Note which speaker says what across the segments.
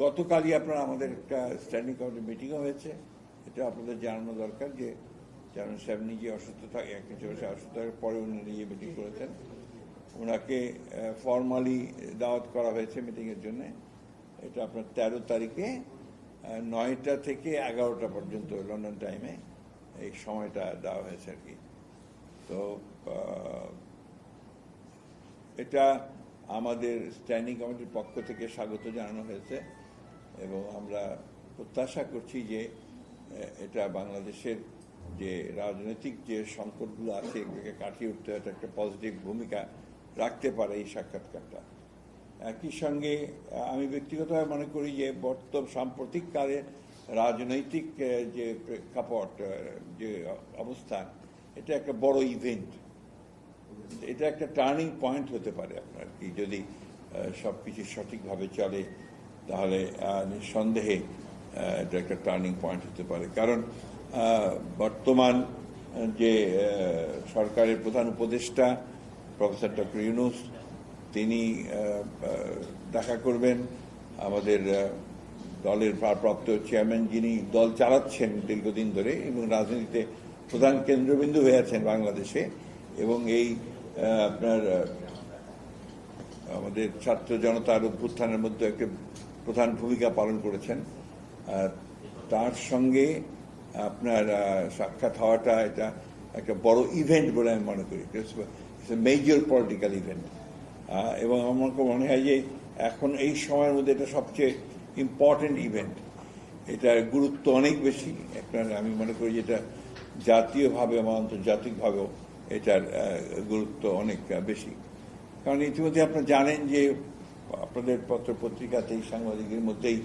Speaker 1: গতকালই আপনার আমাদের একটা স্ট্যান্ডিং কমিটি মিটিংও হয়েছে। এটা আপনাদের জানানো দরকার যে চেয়ারম্যান সাহেব নিজে অসুস্থ থাকে, অসুস্থ থাকার পরে উনি নিজে মিটিং করেছেন। ওনাকে ফর্মালি দাওয়াত করা হয়েছে মিটিংয়ের জন্য। এটা আপনার 13 তারিখে 9টা থেকে 11টা পর্যন্ত লন্ডন টাইমে এই সময়টা দেওয়া হয়েছে আর কি। তো এটা আমাদের স্ট্যান্ডিং কমিটির পক্ষ থেকে স্বাগত জানানো হয়েছে এবং আমরা প্রত্যাশা করছি যে এটা বাংলাদেশের যে রাজনৈতিক যে সংকটগুলো আছে এগুলোকে কাটিয়ে উঠতে হয়তো একটা পজিটিভ ভূমিকা রাখতে পারে এই সাক্ষাৎকারটা। একই সঙ্গে আমি ব্যক্তিগতভাবে মনে করি যে সাম্প্রতিককালে রাজনৈতিক যে প্রেক্ষাপট, যে অবস্থান, এটা একটা বড় ইভেন্ট, এটা একটা টার্নিং পয়েন্ট হতে পারে আপনার কি। যদি সবকিছু সঠিকভাবে চলে তাহলে নিঃসন্দেহে এটা একটা টার্নিং পয়েন্ট হতে পারে। কারণ বর্তমান যে সরকারের প্রধান উপদেষ্টা প্রফেসর ডক্টর ইউনূস, তিনি দেখা করবেন আমাদের দলের ভারপ্রাপ্ত চেয়ারম্যান, যিনি দল চালাচ্ছেন দীর্ঘদিন ধরে এবং রাজনীতিতে প্রধান কেন্দ্রবিন্দু হয়ে আছেন বাংলাদেশে, এবং এই আপনার আমাদের ছাত্র জনতার অভ্যুত্থানের মধ্যে একটা প্রধান ভূমিকা পালন করেছেন। তার সঙ্গে আপনার সাক্ষাৎ হওয়াটা এটা একটা বড় ইভেন্ট বলে আমি মনে করি, মেজর পলিটিক্যাল ইভেন্ট। এবং আমার মনে হয় যে এখন এই সময়ের মধ্যে এটা সবচেয়ে ইম্পর্টেন্ট ইভেন্ট। এটার গুরুত্ব অনেক বেশি। আপনার আমি মনে করি যে এটা জাতীয়ভাবে বা আন্তর্জাতিকভাবেও এটার গুরুত্ব অনেক বেশি। কারণ ইতিমধ্যে আপনারা জানেন যে আপনাদের পত্র পত্রিকাতেই, সাংবাদিকের মধ্যেই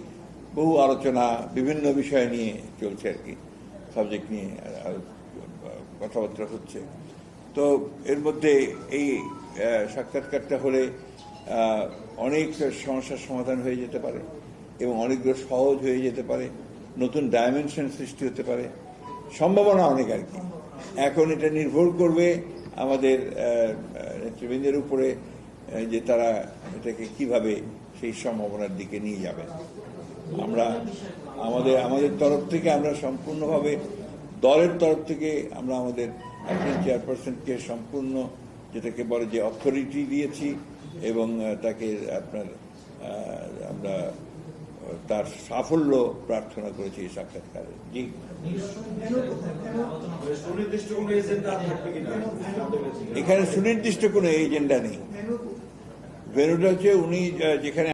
Speaker 1: বহু আলোচনা বিভিন্ন বিষয় নিয়ে চলছে আর কি, সাবজেক্ট নিয়ে কথাবার্তা হচ্ছে। তো এর মধ্যে এই সাক্ষাৎকারটা হলে অনেক সমস্যার সমাধান হয়ে যেতে পারে এবং অনেকগুলো সহজ হয়ে যেতে পারে, নতুন ডাইমেনশন সৃষ্টি হতে পারে, সম্ভাবনা অনেক আর কি। এখন এটা নির্ভর করবে আমাদের নেতৃবৃন্দের উপরে যে তারা এটাকে কিভাবে সেই সম্ভাবনার দিকে নিয়ে যাবেন। আমরা আমাদের তরফ থেকে আমরা সম্পূর্ণভাবে, দলের তরফ থেকে আমরা আমাদের একজন চেয়ারপারসনকে সম্পূর্ণ যেটাকে বলে যে অথরিটি দিয়েছি এবং তাকে আপনার আমরা তার সাফল্য প্রার্থনা করেছি এই সাক্ষাৎকারে। জি, এখানে সুনির্দিষ্ট কোনো এজেন্ডা নেই। ভেন্যুটা হচ্ছে উনি যেখানে